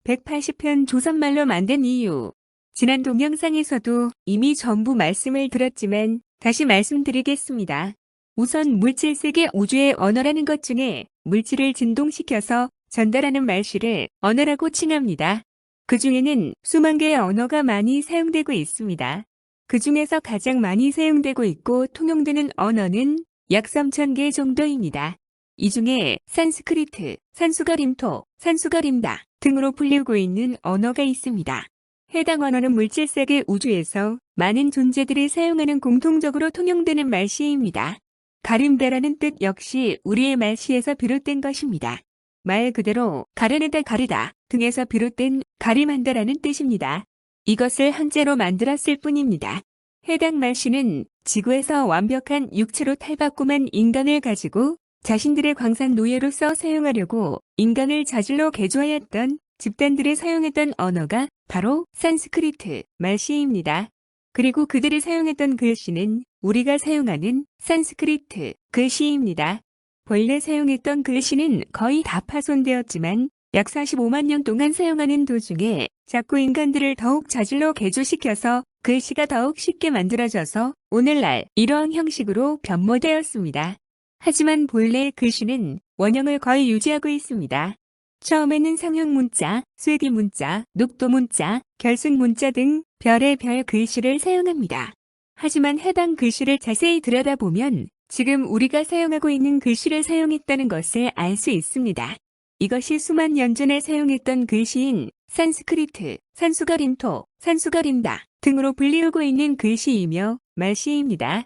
180편 조선말로 만든 이유. 지난 동영상에서도 이미 전부 말씀을 드렸지만 다시 말씀드리겠습니다. 우선 물질 세계 우주의 언어라는 것 중에 물질을 진동시켜서 전달하는 말씨를 언어라고 칭합니다. 그 중에는 수만 개의 언어가 많이 사용되고 있습니다. 그 중에서 가장 많이 사용되고 있고 통용되는 언어는 약 3,000개 정도입니다. 이 중에 산스크리트, 산수가림토, 산수가림다 등으로 불리우고 있는 언어가 있습니다. 해당 언어는 물질 세계 우주에서 많은 존재들이 사용하는 공통적으로 통용되는 말씨입니다. 가림다라는 뜻 역시 우리의 말씨에서 비롯된 것입니다. 말 그대로 가르르다 가르다 등에서 비롯된 가림한다라는 뜻입니다. 이것을 한자로 만들었을 뿐입니다. 해당 말씨는 지구에서 완벽한 육체로 탈바꿈한 인간을 가지고 자신들의 광산 노예로서 사용하려고 인간을 자질로 개조하였던 집단들이 사용했던 언어가 바로 산스크리트 말씨입니다. 그리고 그들이 사용했던 글씨는 우리가 사용하는 산스크리트 글씨입니다. 본래 사용했던 글씨는 거의 다 파손되었지만 약 45만 년 동안 사용하는 도중에 자꾸 인간들을 더욱 자질로 개조시켜서 글씨가 더욱 쉽게 만들어져서 오늘날 이러한 형식으로 변모되었습니다. 하지만 본래의 글씨는 원형을 거의 유지하고 있습니다. 처음에는 상형 문자, 쇠기 문자, 녹도 문자, 결승 문자 등 별의 별 글씨를 사용합니다. 하지만 해당 글씨를 자세히 들여다보면 지금 우리가 사용하고 있는 글씨를 사용했다는 것을 알 수 있습니다. 이것이 수만 년 전에 사용했던 글씨인 산스크리트, 산수가림토, 산수가림다 등으로 불리우고 있는 글씨이며 말씨입니다.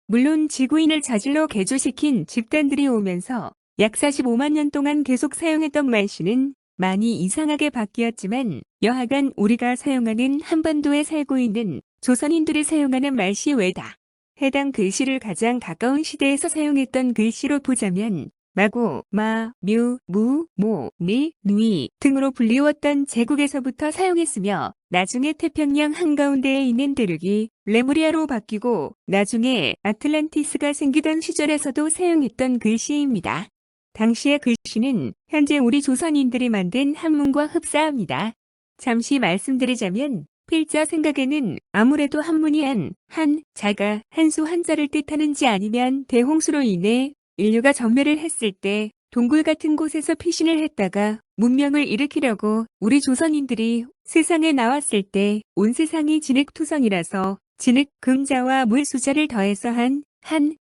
물론 지구인을 자질로 개조시킨 집단들이 오면서 약 45만 년 동안 계속 사용했던 말씨는 많이 이상하게 바뀌었지만 여하간 우리가 사용하는 한반도에 살고 있는 조선인들이 사용하는 말씨 외다. 해당 글씨를 가장 가까운 시대에서 사용했던 글씨로 보자면 마고, 마, 뮤, 무, 모, 니, 누이 등으로 불리웠던 제국에서부터 사용했으며 나중에 태평양 한가운데에 있는 대륙이 레무리아로 바뀌고 나중에 아틀란티스가 생기던 시절에서도 사용했던 글씨입니다. 당시의 글씨는 현재 우리 조선인들이 만든 한문과 흡사합니다. 잠시 말씀드리자면 필자 생각에는 아무래도 한문이 한, 자가 한수 한자를 뜻하는지 아니면 대홍수로 인해 인류가 전멸을 했을 때 동굴 같은 곳에서 피신을 했다가 문명을 일으키려고 우리 조선인들이 세상에 나왔을 때 온 세상이 진흙투성이라서 진흙 금자와 물 수자를 더해서 한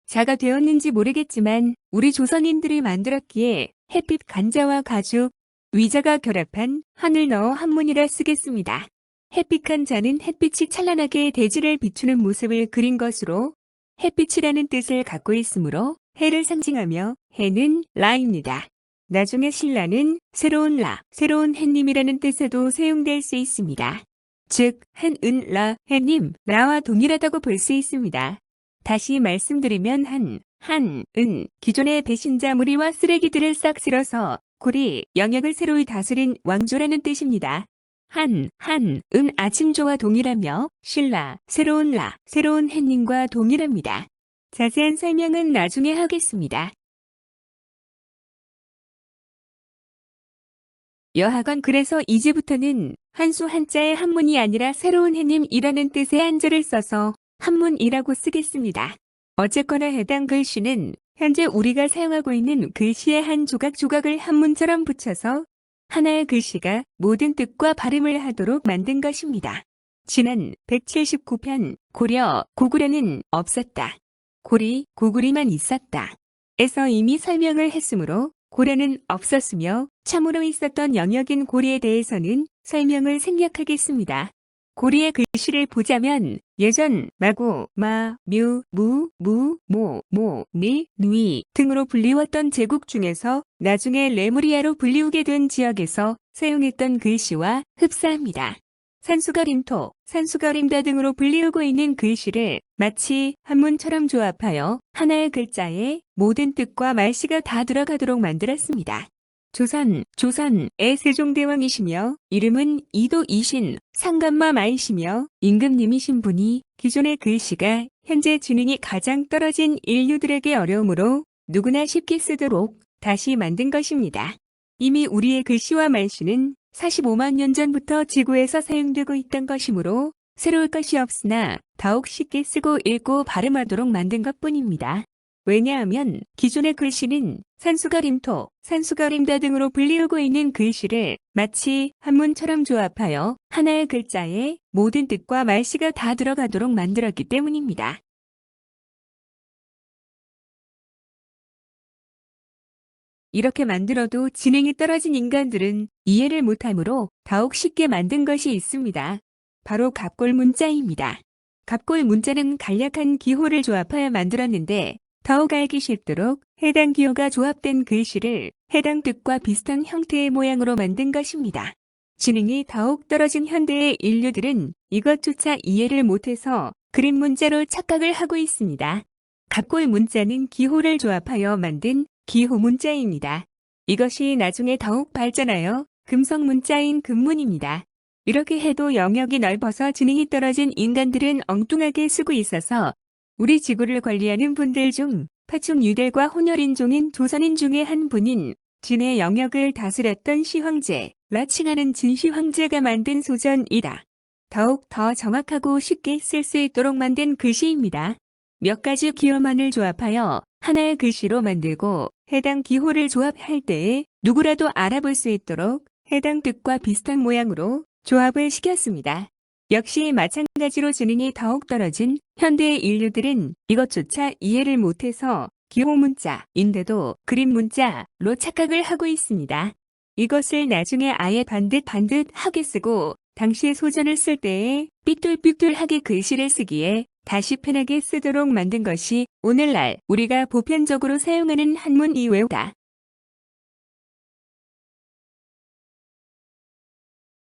자가 되었는지 모르겠지만 우리 조선인들이 만들었기에 햇빛 간자와 가죽, 위자가 결합한 한을 넣어 한문이라 쓰겠습니다. 햇빛한 자는 햇빛이 찬란하게 대지를 비추는 모습을 그린 것으로 햇빛이라는 뜻을 갖고 있으므로 해를 상징하며 해는 라입니다. 나중에 신라는 새로운 라, 새로운 해님이라는 뜻에도 사용될 수 있습니다. 즉, 한은 라, 해님, 라와 동일하다고 볼 수 있습니다. 다시 말씀드리면 한은 기존의 배신자 무리와 쓰레기들을 싹 쓸어서 고리, 영역을 새로이 다스린 왕조라는 뜻입니다. 한은 아침조와 동일하며 신라, 새로운 라, 새로운 해님과 동일합니다. 자세한 설명은 나중에 하겠습니다. 여하간 그래서 이제부터는 한수 한자의 한문이 아니라 새로운 해님이라는 뜻의 한자를 써서 한문이라고 쓰겠습니다. 어쨌거나 해당 글씨는 현재 우리가 사용하고 있는 글씨의 한 조각조각을 한문처럼 붙여서 하나의 글씨가 모든 뜻과 발음을 하도록 만든 것입니다. 지난 179편 고려, 고구려는 없었다. 고리, 고구리만 있었다. 에서 이미 설명을 했으므로 고려는 없었으며 참으로 있었던 영역인 고리에 대해서는 설명을 생략하겠습니다. 고리의 글씨를 보자면 예전 마고, 마, 뮤, 무, 무, 모, 니, 누이 등으로 불리웠던 제국 중에서 나중에 레무리아로 불리우게 된 지역에서 사용했던 글씨와 흡사합니다. 산수가림토, 산수가림다 등으로 불리우고 있는 글씨를 마치 한문처럼 조합하여 하나의 글자에 모든 뜻과 말씨가 다 들어가도록 만들었습니다. 조선의 세종대왕이시며 이름은 이도이신 상감마마이시며 임금님이신 분이 기존의 글씨가 현재 지능이 가장 떨어진 인류들에게 어려움으로 누구나 쉽게 쓰도록 다시 만든 것입니다. 이미 우리의 글씨와 말씨는 45만 년 전부터 지구에서 사용되고 있던 것이므로 새로울 것이 없으나 더욱 쉽게 쓰고 읽고 발음하도록 만든 것뿐입니다. 왜냐하면 기존의 글씨는 산수가림토, 산수가림다 등으로 불리우고 있는 글씨를 마치 한문처럼 조합하여 하나의 글자에 모든 뜻과 말씨가 다 들어가도록 만들었기 때문입니다. 이렇게 만들어도 지능이 떨어진 인간들은 이해를 못하므로 더욱 쉽게 만든 것이 있습니다. 바로 갑골 문자입니다. 갑골 문자는 간략한 기호를 조합하여 만들었는데 더욱 알기 쉽도록 해당 기호가 조합된 글씨를 해당 뜻과 비슷한 형태의 모양으로 만든 것입니다. 지능이 더욱 떨어진 현대의 인류들은 이것조차 이해를 못해서 그림 문자로 착각을 하고 있습니다. 갑골 문자는 기호를 조합하여 만든 기호 문자입니다. 이것이 나중에 더욱 발전하여 금성 문자인 금문입니다. 이렇게 해도 영역이 넓어서 지능이 떨어진 인간들은 엉뚱하게 쓰고 있어서 우리 지구를 관리하는 분들 중 파충 유대과 혼혈인종인 조선인 중에 한 분인 진의 영역을 다스렸던 시황제라 칭하는 진시황제가 만든 소전이다. 더욱 더 정확하고 쉽게 쓸 수 있도록 만든 글씨입니다. 몇 가지 기호만을 조합하여 하나의 글씨로 만들고 해당 기호를 조합할 때에 누구라도 알아볼 수 있도록 해당 뜻과 비슷한 모양으로 조합을 시켰습니다. 역시 마찬가지로 지능이 더욱 떨어진 현대의 인류들은 이것조차 이해를 못해서 기호 문자인데도 그림 문자로 착각을 하고 있습니다. 이것을 나중에 아예 반듯하게 쓰고 당시의 소전을 쓸 때에 삐뚤삐뚤하게 글씨를 쓰기에 다시 편하게 쓰도록 만든 것이 오늘날 우리가 보편적으로 사용하는 한문 이외다.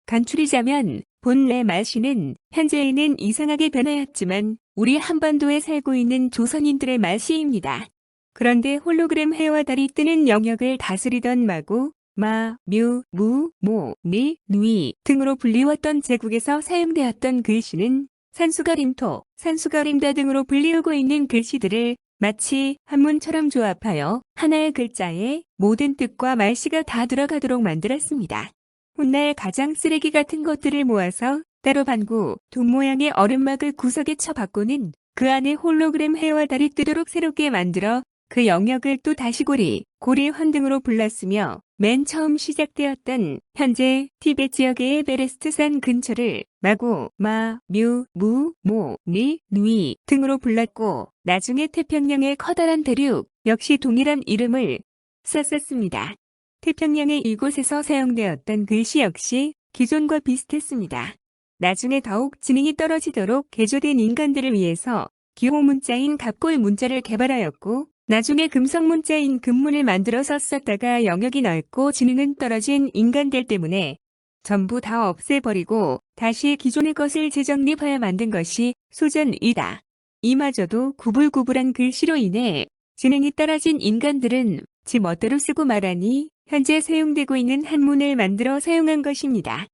간추리자면 본래 말씨는 현재에는 이상하게 변하였지만 우리 한반도에 살고 있는 조선인들의 말씨입니다. 그런데 홀로그램 해와 달이 뜨는 영역을 다스리던 마구, 마, 묘, 무, 모, 미, 누이 등으로 불리웠던 제국에서 사용되었던 글씨는 산수가림토, 산수가림다 등으로 불리우고 있는 글씨들을 마치 한문처럼 조합하여 하나의 글자에 모든 뜻과 말씨가 다 들어가도록 만들었습니다. 훗날 가장 쓰레기 같은 것들을 모아서 따로 반구, 돈 모양의 얼음막을 구석에 쳐박고는 그 안에 홀로그램 해와 달이 뜨도록 새롭게 만들어 그 영역을 또 다시 고리환 등으로 불렀으며 맨 처음 시작되었던 현재 티베트 지역의 에베레스트산 근처를 마구, 마, 묘, 무, 모, 니, 누이 등으로 불렀고 나중에 태평양의 커다란 대륙 역시 동일한 이름을 썼었습니다. 태평양의 이곳에서 사용되었던 글씨 역시 기존과 비슷했습니다. 나중에 더욱 지능이 떨어지도록 개조된 인간들을 위해서 기호 문자인 갑골 문자를 개발하였고 나중에 금성 문자인 금문을 만들어서 썼다가 영역이 넓고 지능은 떨어진 인간들 때문에 전부 다 없애버리고 다시 기존의 것을 재정립하여 만든 것이 소전이다. 이마저도 구불구불한 글씨로 인해 지능이 떨어진 인간들은 지 멋대로 쓰고 말하니 현재 사용되고 있는 한문을 만들어 사용한 것입니다.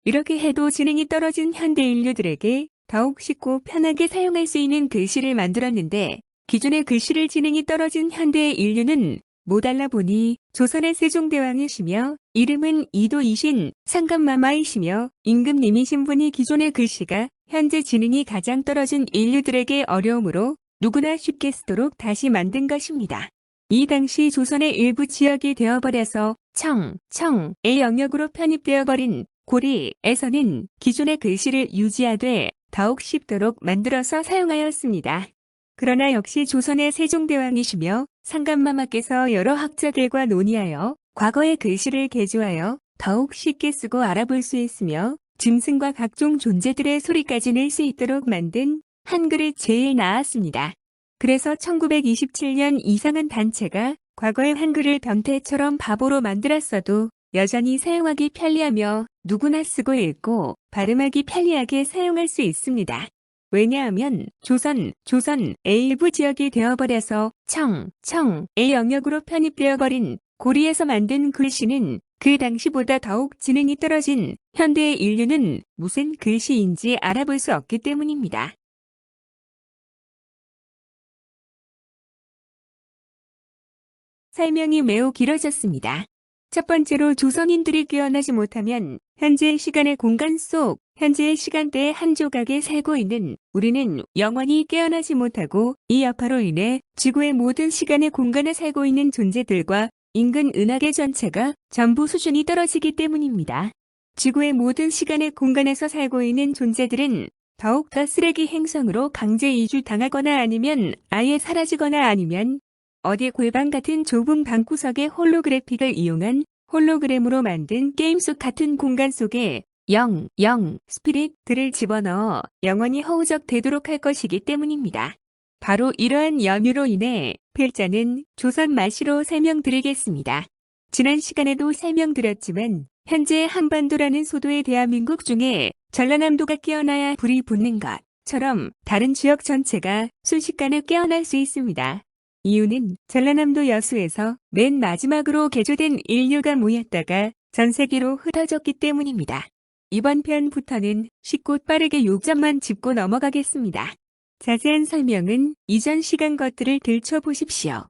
이렇게 해도 지능이 떨어진 현대 인류들에게 더욱 쉽고 편하게 사용할 수 있는 글씨를 만들었는데 기존의 글씨를 지능이 떨어진 현대의 인류는 못 알아보니 조선의 세종대왕이시며 이름은 이도이신 상감마마이시며 임금님이신 분이 기존의 글씨가 현재 지능이 가장 떨어진 인류들에게 어려우므로 누구나 쉽게 쓰도록 다시 만든 것입니다. 이 당시 조선의 일부 지역이 되어버려서 청의 영역으로 편입되어 버린 고리에서는 기존의 글씨를 유지하되 더욱 쉽도록 만들어서 사용하였습니다. 그러나 역시 조선의 세종대왕이시며 상감마마께서 여러 학자들과 논의하여 과거의 글씨를 개조하여 더욱 쉽게 쓰고 알아볼 수 있으며 짐승과 각종 존재들의 소리까지 낼 수 있도록 만든 한글을 제일 나았습니다. 그래서 1927년 이상한 단체가 과거의 한글을 변태처럼 바보로 만들었어도 여전히 사용하기 편리하며 누구나 쓰고 읽고 발음하기 편리하게 사용할 수 있습니다. 왜냐하면 조선의 일부 지역이 되어버려서 청의 영역으로 편입되어버린 고리에서 만든 글씨는 그 당시보다 더욱 지능이 떨어진 현대의 인류는 무슨 글씨인지 알아볼 수 없기 때문입니다. 설명이 매우 길어졌습니다. 첫 번째로 조선인들이 깨어나지 못하면 현재의 시간의 공간 속 현재의 시간대의 한 조각에 살고 있는 우리는 영원히 깨어나지 못하고 이 여파로 인해 지구의 모든 시간의 공간에 살고 있는 존재들과 인근 은하계 전체가 전부 수준이 떨어지기 때문입니다. 지구의 모든 시간의 공간에서 살고 있는 존재들은 더욱더 쓰레기 행성으로 강제 이주당하거나 아니면 아예 사라지거나 아니면 어디 골방 같은 좁은 방구석의 홀로그래픽을 이용한 홀로그램으로 만든 게임 속 같은 공간 속에 스피릿들을 집어넣어 영원히 허우적대도록 할 것이기 때문입니다. 바로 이러한 염유로 인해 필자는 조선 말시로 설명드리겠습니다. 지난 시간에도 설명드렸지만 현재 한반도라는 소도의 대한민국 중에 전라남도가 깨어나야 불이 붙는 것처럼 다른 지역 전체가 순식간에 깨어날 수 있습니다. 이유는 전라남도 여수에서 맨 마지막으로 개조된 인류가 모였다가 전 세계로 흩어졌기 때문입니다. 이번 편부터는 쉽고 빠르게 요점만 짚고 넘어가겠습니다. 자세한 설명은 이전 시간 것들을 들춰보십시오.